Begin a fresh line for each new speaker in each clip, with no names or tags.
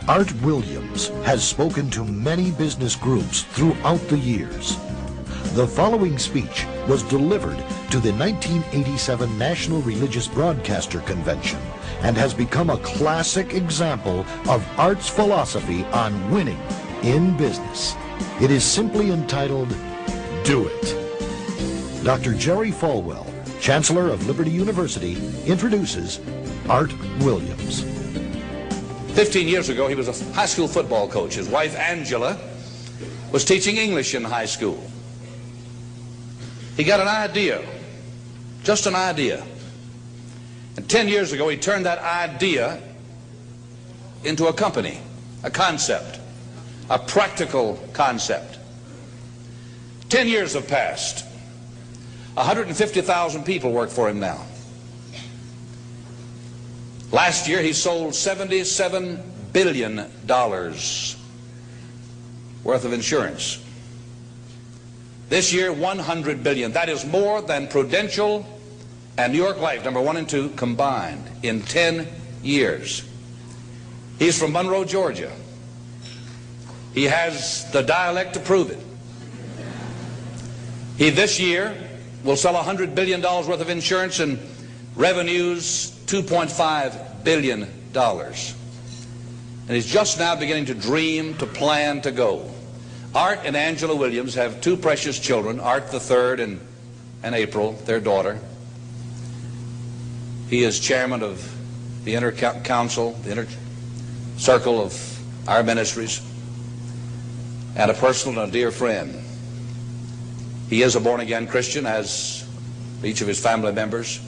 Art Williams has spoken to many business groups throughout the years. The following speech was delivered to the 1987 National Religious Broadcaster Convention and has become a classic example of Art's philosophy on winning in business. It is simply entitled, Do It. Dr. Jerry Falwell, Chancellor of Liberty University, introduces Art Williams.
15 years ago, he was a high school football coach. His wife, Angela, was teaching English in high school. He got an idea, just an idea. And 10 years ago, he turned that idea into a company, a concept, a practical concept. 10 years have passed. 150,000 people work for him now. Last year, he sold $77 billion worth of insurance. This year, $100 billion. That is more than Prudential and New York Life, number 1 and 2, combined in 10 years. He's from Monroe, Georgia. He has the dialect to prove it. He, this year, will sell $100 billion worth of insurance and revenues $2.5 billion. And he's just now beginning to dream, to plan, to go. Art and Angela Williams have 2 precious children, Art the third and April, their daughter. He is chairman of the inner council, the inner circle of our ministries, and a personal and a dear friend. He is a born-again Christian, as each of his family members,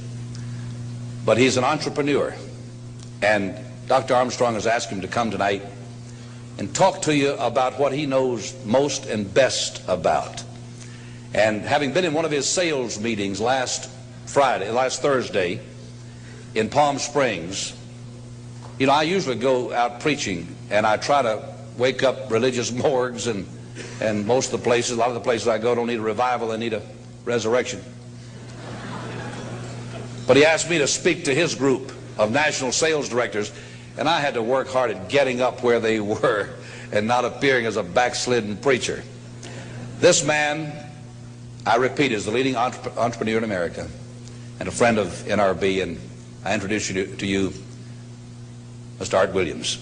but he's an entrepreneur. And Dr. Armstrong has asked him to come tonight and talk to you about what he knows most and best about. And having been in one of his sales meetings last Thursday in Palm Springs, you know, I usually go out preaching and I try to wake up religious morgues, and most of the places, a lot of the places I go don't need a revival, they need a resurrection. But he asked me to speak to his group of national sales directors, and I had to work hard at getting up where they were and not appearing as a backslidden preacher. This man, I repeat, is the leading entrepreneur in America and a friend of NRB, and I introduce you to you, Mr. Art Williams.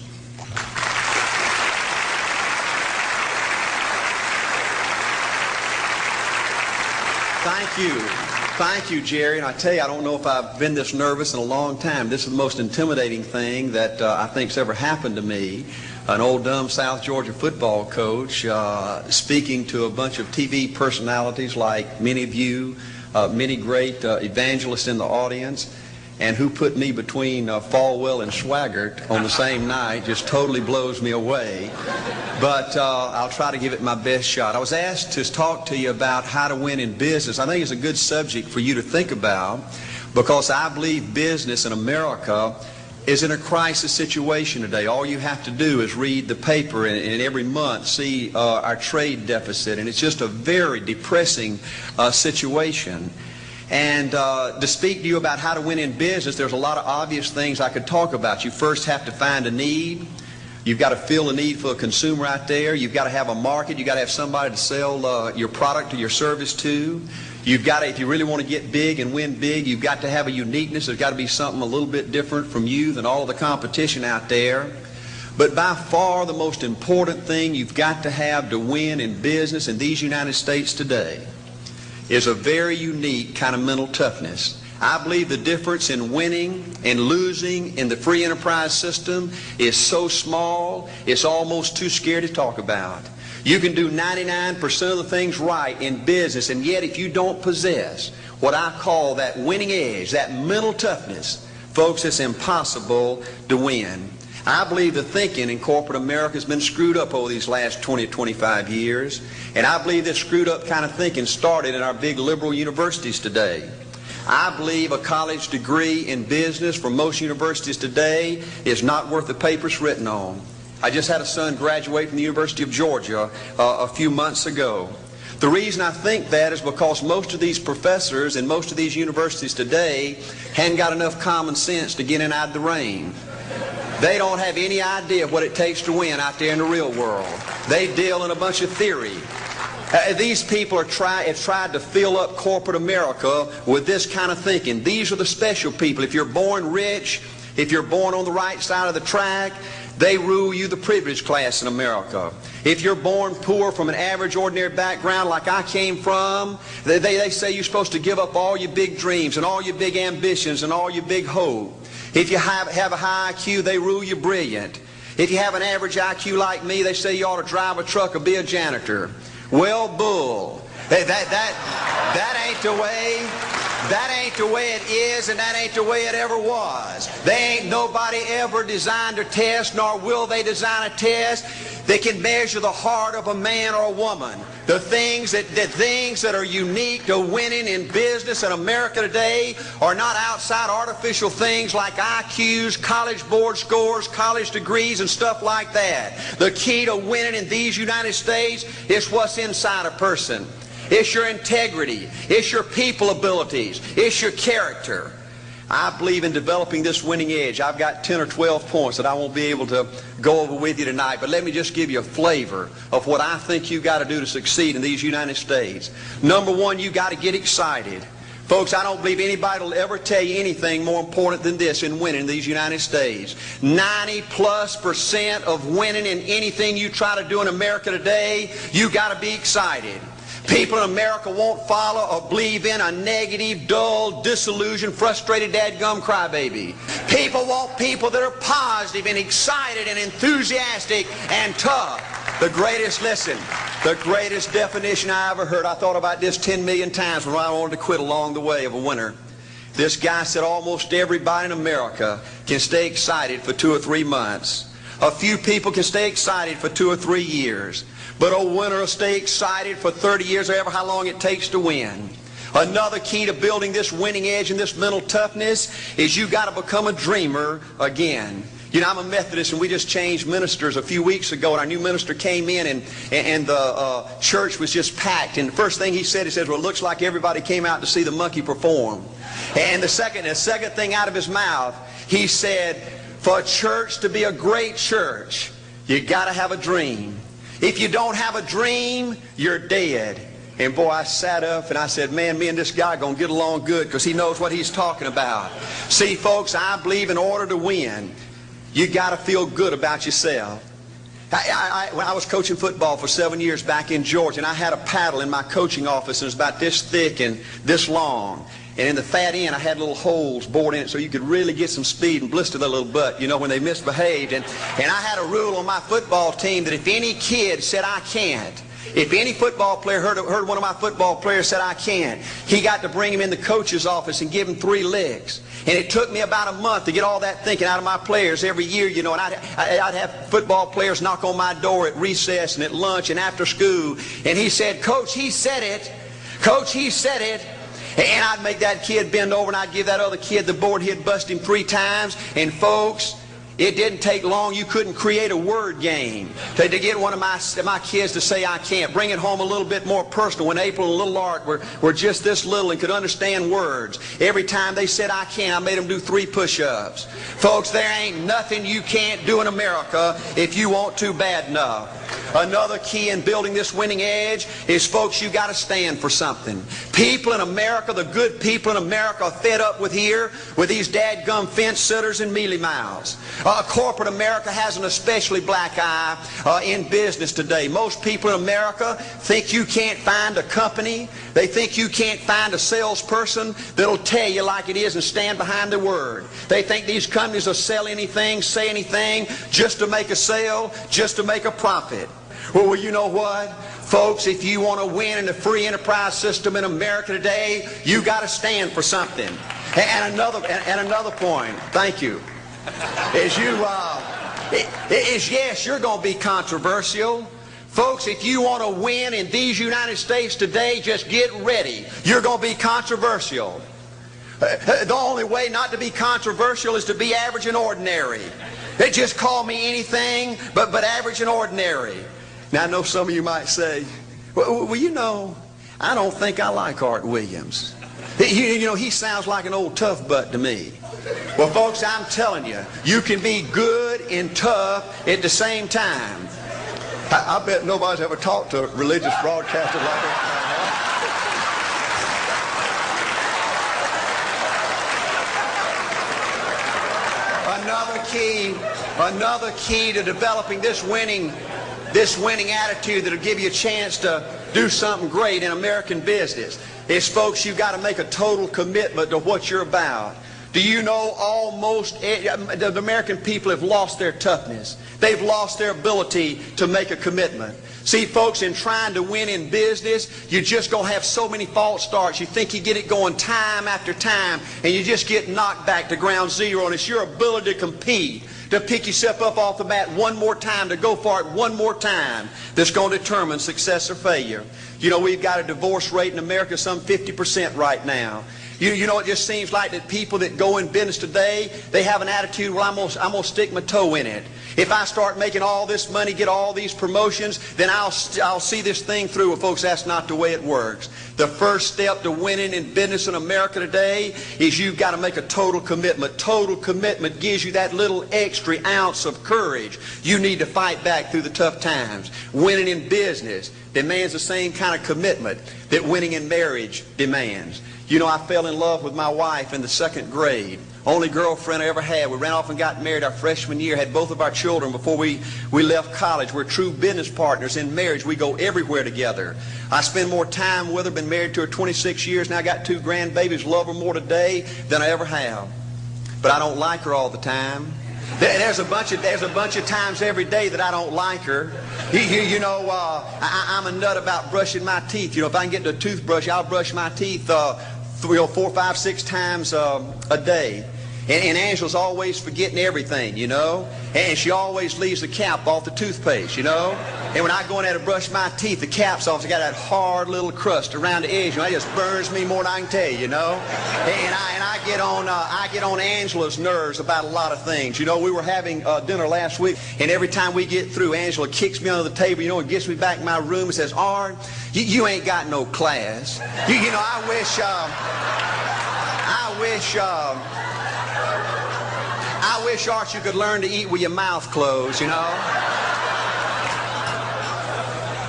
Thank you. Thank you, Jerry. And I tell you, I don't know if I've been this nervous in a long time. This is the most intimidating thing that I think's ever happened to me. An old dumb South Georgia football coach speaking to a bunch of TV personalities like many of you, many great evangelists in the audience, and who put me between Falwell and Swaggart on the same night just totally blows me away. But I'll try to give it my best shot. I was asked to talk to you about how to win in business. I think it's a good subject for you to think about, because I believe business in America is in a crisis situation today. All you have to do is read the paper and every month see our trade deficit, and it's just a very depressing situation. And to speak to you about how to win in business, there's a lot of obvious things I could talk about. You first have to find a need. You've got to fill a need for a consumer out there. You've got to have a market. You've got to have somebody to sell your product or your service to. You've got to, if you really want to get big and win big, you've got to have a uniqueness. There's got to be something a little bit different from you than all of the competition out there. But by far the most important thing you've got to have to win in business in these United States today is a very unique kind of mental toughness. I believe the difference in winning and losing in the free enterprise system is so small, it's almost too scary to talk about. You can do 99% of the things right in business, and yet if you don't possess what I call that winning edge, that mental toughness, folks, it's impossible to win. I believe the thinking in corporate America has been screwed up over these last 20 to 25 years, and I believe this screwed up kind of thinking started in our big liberal universities today. I believe a college degree in business from most universities today is not worth the paper it's written on. I just had a son graduate from the University of Georgia a few months ago. The reason I think that is because most of these professors in most of these universities today hadn't got enough common sense to get in out of the rain. They don't have any idea what it takes to win out there in the real world. They deal in a bunch of theory. These people have tried to fill up corporate America with this kind of thinking. These are the special people. If you're born rich, if you're born on the right side of the track, they rule you, the privileged class in America. If you're born poor from an average, ordinary background like I came from, they say you're supposed to give up all your big dreams and all your big ambitions and all your big hope. If you have a high IQ, they rule you brilliant. If you have an average IQ like me, they say you ought to drive a truck or be a janitor. Well, bull. That ain't the way. That ain't the way it is, and that ain't the way it ever was. They ain't nobody ever designed a test, nor will they design a test that can measure the heart of a man or a woman. The things that are unique to winning in business in America today are not outside artificial things like IQs, college board scores, college degrees, and stuff like that. The key to winning in these United States is what's inside a person. It's your integrity. It's your people abilities. It's your character. I believe in developing this winning edge. I've got 10 or 12 points that I won't be able to go over with you tonight, but let me just give you a flavor of what I think you've got to do to succeed in these United States. Number one, you've got to get excited. Folks, I don't believe anybody will ever tell you anything more important than this in winning in these United States. 90+% of winning in anything you try to do in America today, you've got to be excited. People in America won't follow or believe in a negative, dull, disillusioned, frustrated, dadgum crybaby. People want people that are positive and excited and enthusiastic and tough. The greatest definition I ever heard, I thought about this 10 million times when I wanted to quit along the way of a winner. This guy said almost everybody in America can stay excited for 2 or 3 months. A few people can stay excited for 2 or 3 years. But a winner will stay excited for 30 years or ever how long it takes to win. Another key to building this winning edge and this mental toughness is you've got to become a dreamer again. You know, I'm a Methodist, and we just changed ministers a few weeks ago, and our new minister came in, and the church was just packed. And the first thing he said, well, it looks like everybody came out to see the monkey perform. And the second thing out of his mouth, he said, for a church to be a great church, you got to have a dream. If you don't have a dream, you're dead. And boy, I sat up and I said, man, me and this guy are going to get along good because he knows what he's talking about. See, folks, I believe in order to win, you got to feel good about yourself. When I was coaching football for 7 years back in Georgia, and I had a paddle in my coaching office, and it was about this thick and this long. And in the fat end, I had little holes bored in it so you could really get some speed and blister their little butt, you know, when they misbehaved. And I had a rule on my football team that if any kid said, I can't, if any football player heard one of my football players said, I can't, he got to bring him in the coach's office and give him 3 licks. And it took me about a month to get all that thinking out of my players every year, you know, and I'd have football players knock on my door at recess and at lunch and after school. And he said, Coach, he said it. Coach, he said it. And I'd make that kid bend over and I'd give that other kid the board. He'd bust him 3 times. And folks, it didn't take long. You couldn't create a word game to get one of my kids to say I can't. Bring it home a little bit more personal. When April and little Art were just this little and could understand words, every time they said I can't, I made them do 3 push-ups. Folks, there ain't nothing you can't do in America if you want to bad enough. Another key in building this winning edge is, folks, you got to stand for something. People in America, the good people in America, are fed up with these dadgum fence sitters and mealy mouths. Corporate America has an especially black eye in business today. Most people in America think you can't find a company. They think you can't find a salesperson that'll tell you like it is and stand behind their word. They think these companies will sell anything, say anything, just to make a sale, just to make a profit. Well, you know what? Folks, if you want to win in the free enterprise system in America today, you got to stand for something. And another point, thank you, is yes, you're going to be controversial. Folks, if you want to win in these United States today, just get ready. You're going to be controversial. The only way not to be controversial is to be average and ordinary. They just call me anything but average and ordinary. Now, I know some of you might say, well, you know, I don't think I like Art Williams. You know, he sounds like an old tough butt to me. Well, folks, I'm telling you, you can be good and tough at the same time. I bet nobody's ever talked to a religious broadcaster like that. Another key to developing this winning attitude that'll give you a chance to do something great in American business is, folks, you've got to make a total commitment to what you're about. Do you know the American people have lost their toughness? They've lost their ability to make a commitment. See, folks, in trying to win in business, you're just going to have so many false starts. You think you get it going time after time, and you just get knocked back to ground zero, and it's your ability to compete, to pick yourself up off the mat one more time, to go for it one more time, that's going to determine success or failure. You know, we've got a divorce rate in America some 50% right now. You know, it just seems like that people that go in business today, they have an attitude, well, I'm going to stick my toe in it. If I start making all this money, get all these promotions, then I'll see this thing through. Well, folks, that's not the way it works. The first step to winning in business in America today is you've got to make a total commitment. Total commitment gives you that little extra ounce of courage you need to fight back through the tough times. Winning in business demands the same kind of commitment that winning in marriage demands. You know, I fell in love with my wife in the 2nd grade. Only girlfriend I ever had. We ran off and got married our freshman year, had both of our children before we left college. We're true business partners in marriage. We go everywhere together. I spend more time with her, been married to her 26 years, now I got 2 grandbabies, love her more today than I ever have. But I don't like her all the time. There's a bunch of times every day that I don't like her. You know, I'm a nut about brushing my teeth. You know, if I can get the toothbrush, I'll brush my teeth 4, 5, 6 times a day. And Angela's always forgetting everything, you know. And she always leaves the cap off the toothpaste, you know. And when I go in there to brush my teeth, the cap's off. It's got that hard little crust around the edge. You know, it just burns me more than I can tell you, you know. And I get on Angela's nerves about a lot of things. You know, we were having dinner last week, and every time we get through, Angela kicks me under the table, you know, and gets me back in my room and says, "Art, you ain't got no class." You know, I wish, Art, you could learn to eat with your mouth closed, you know.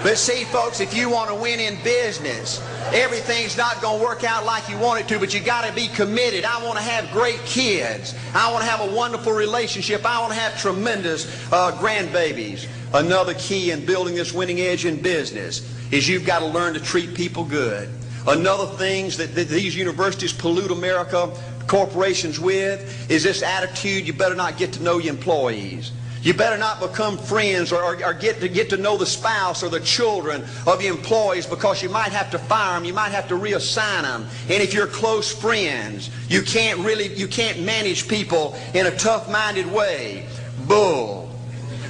But see, folks, if you want to win in business, everything's not going to work out like you want it to, but you got to be committed. I want to have great kids. I want to have a wonderful relationship. I want to have tremendous grandbabies. Another key in building this winning edge in business is you've got to learn to treat people good. Another thing that these universities pollute America, corporations with, is this attitude, you better not get to know your employees. You better not become friends or get to know the spouse or the children of your employees, because you might have to fire them, you might have to reassign them. And if you're close friends, you can't manage people in a tough-minded way. Bull.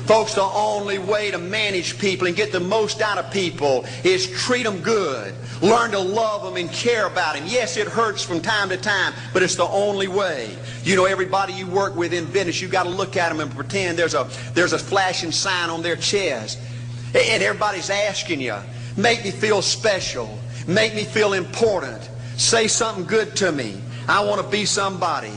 Folks, the only way to manage people and get the most out of people is treat them good. Learn to love them and care about them. Yes, it hurts from time to time, but it's the only way. You know, everybody you work with in business, you've got to look at them and pretend there's a flashing sign on their chest. And everybody's asking you, make me feel special. Make me feel important. Say something good to me. I want to be somebody.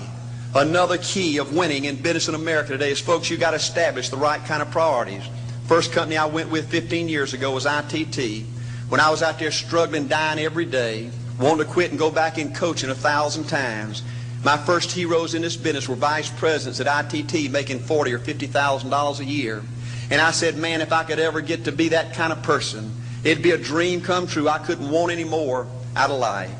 Another key of winning in business in America today is, folks, you've got to establish the right kind of priorities. First company I went with 15 years ago was ITT. When I was out there struggling, dying every day, wanting to quit and go back in coaching 1,000 times, my first heroes in this business were vice presidents at ITT making $40,000 or $50,000 a year. And I said, man, if I could ever get to be that kind of person, it'd be a dream come true. I couldn't want any more out of life.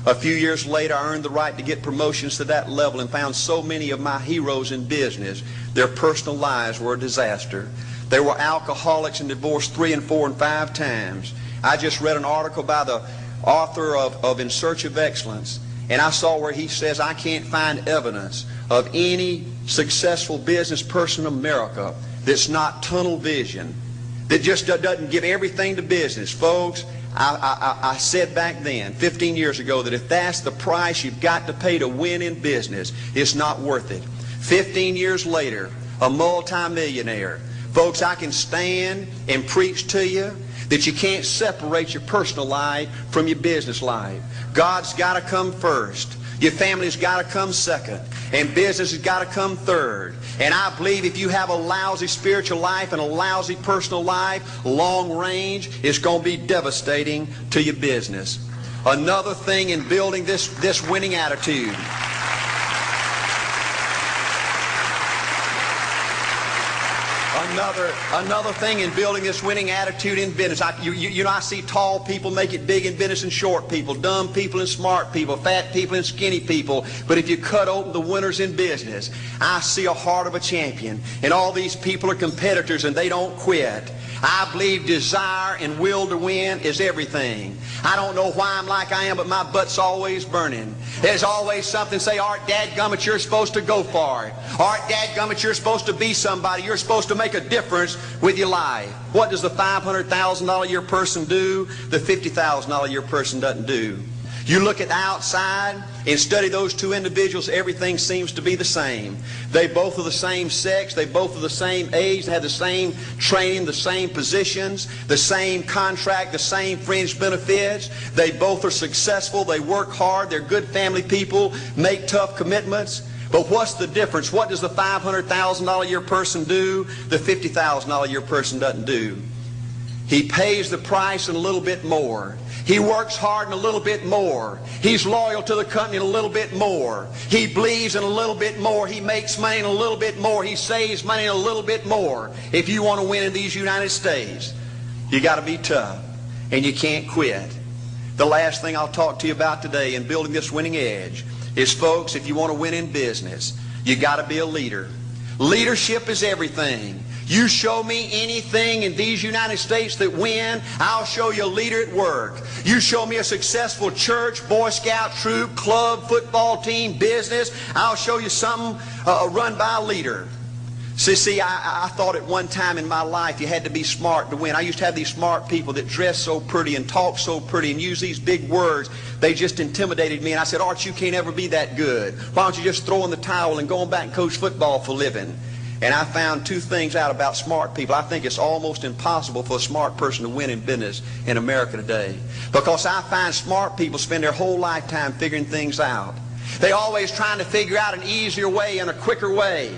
A few years later, I earned the right to get promotions to that level and found so many of my heroes in business, their personal lives were a disaster. They were alcoholics and divorced 3 and 4 and 5 times. I just read an article by the author of In Search of Excellence, and I saw where he says, I can't find evidence of any successful business person in America that's not tunnel vision, that just doesn't give everything to business. Folks, I said back then, 15 years ago, that if that's the price you've got to pay to win in business, it's not worth it. 15 years later, a multimillionaire, Folks, I can stand and preach to you that you can't separate your personal life from your business life. God's got to come first. Your family's got to come second. And business has got to come third. And I believe if you have a lousy spiritual life and a lousy personal life, long range, it's going to be devastating to your business. Another thing in building this winning attitude. Another thing in building this winning attitude in business. I see tall people make it big in business and short people, dumb people and smart people, fat people and skinny people. But if you cut open the winners in business, I see a heart of a champion. And all these people are competitors and they don't quit. I believe desire and will to win is everything. I don't know why I'm like I am, but my butt's always burning. There's always something say, Art, dadgummit, you're supposed to go for it. Art, dadgummit, you're supposed to be somebody. You're supposed to make a difference with your life. What does the $500,000 a year person do? The $50,000 a year person doesn't do. You look at the outside and study those two individuals, everything seems to be the same. They both are the same sex, they both are the same age, they have the same training, the same positions, the same contract, the same fringe benefits. They both are successful, they work hard, they're good family people, make tough commitments. But what's the difference? What does the $500,000 a year person do? The $50,000 a year person doesn't do. He pays the price and a little bit more. He works hard and a little bit more. He's loyal to the company and a little bit more. He believes in a little bit more. He makes money and a little bit more. He saves money and a little bit more. If you want to win in these United States, you got to be tough and you can't quit. The last thing I'll talk to you about today in building this winning edge is, folks, if you want to win in business, you got to be a leader. Leadership is everything. You show me anything in these United States that win, I'll show you a leader at work. You show me a successful church, Boy Scout troop, club, football team, business, I'll show you something run by a leader. See, I thought at one time in my life you had to be smart to win. I used to have these smart people that dress so pretty and talk so pretty and use these big words. They just intimidated me. And I said, Art, you can't ever be that good. Why don't you just throw in the towel and go on back and coach football for a living? And I found two things out about smart people. I think it's almost impossible for a smart person to win in business in America today. Because I find smart people spend their whole lifetime figuring things out. They're always trying to figure out an easier way and a quicker way.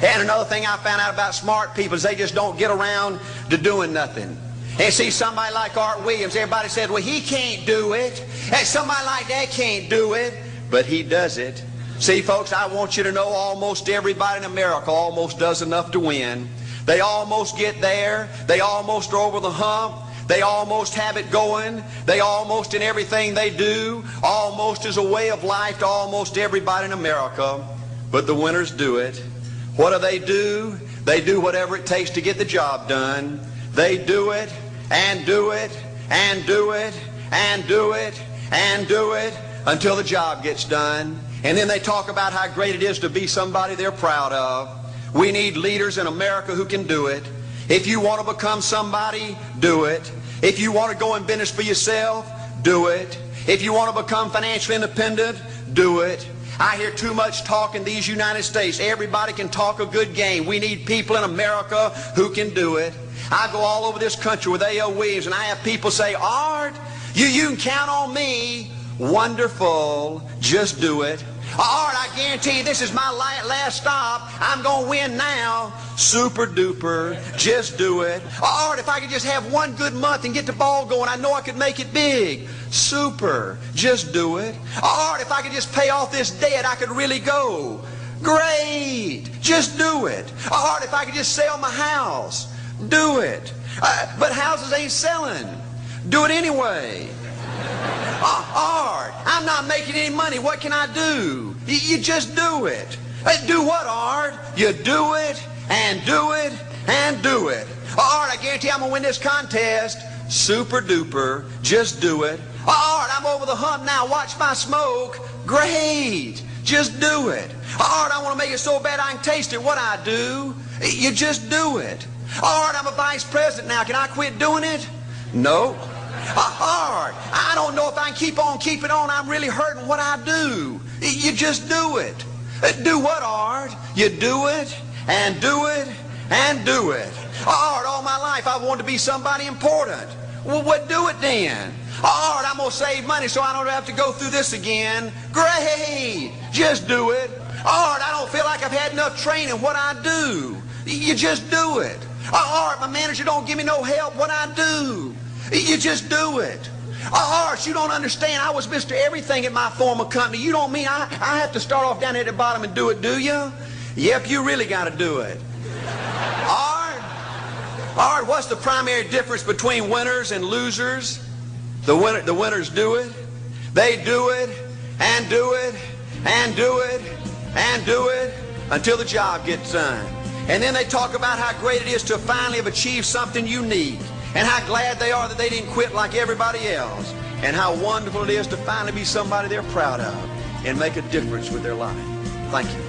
And another thing I found out about smart people is they just don't get around to doing nothing. And see, somebody like Art Williams, everybody said, well, he can't do it. And somebody like that can't do it. But he does it. See, folks, I want you to know almost everybody in America almost does enough to win. They almost get there. They almost are over the hump. They almost have it going. They almost, in everything they do, almost is a way of life to almost everybody in America. But the winners do it. What do? They do whatever it takes to get the job done. They do it and do it and do it and do it and do it until the job gets done. And then they talk about how great it is to be somebody they're proud of. We need leaders in America who can do it. If you want to become somebody, do it. If you want to go in business for yourself, do it. If you want to become financially independent, do it. I hear too much talk in these United States. Everybody can talk a good game. We need people in America who can do it. I go all over this country with A.O. Williams, and I have people say, Art, you can count on me. Wonderful. Just do it. Art, I guarantee you this is my last stop. I'm going to win now. Super duper. Just do it. Art, if I could just have one good month and get the ball going, I know I could make it big. Super. Just do it. Art, if I could just pay off this debt, I could really go. Great. Just do it. Art, if I could just sell my house. Do it. But houses ain't selling. Do it anyway. Art, I'm not making any money. What can I do? You just do it. Do what, Art? You do it and do it and do it. Art, I guarantee I'm going to win this contest. Super duper. Just do it. Art, I'm over the hump now. Watch my smoke. Great. Just do it. Art, I want to make it so bad I can taste it. What I do? You just do it. Art, I'm a vice president now. Can I quit doing it? No. Art, I don't know if I can keep on keeping on. I'm really hurting. What I do? You just do it. Do what, Art? You do it and do it and do it. Art, all my life I wanted to be somebody important. Well, what do it then? Art, I'm going to save money so I don't have to go through this again. Great. Just do it. Art, I don't feel like I've had enough training. What I do? You just do it. Art, my manager don't give me no help. What I do? You just do it. Art, you don't understand. I was Mr. Everything at my former company. You don't mean I have to start off down at the bottom and do it, do you? Yep, you really got to do it. Art, what's the primary difference between winners and losers? The winners do it. They do it and do it and do it and do it until the job gets done. And then they talk about how great it is to finally have achieved something unique and how glad they are that they didn't quit like everybody else and how wonderful it is to finally be somebody they're proud of and make a difference with their life. Thank you.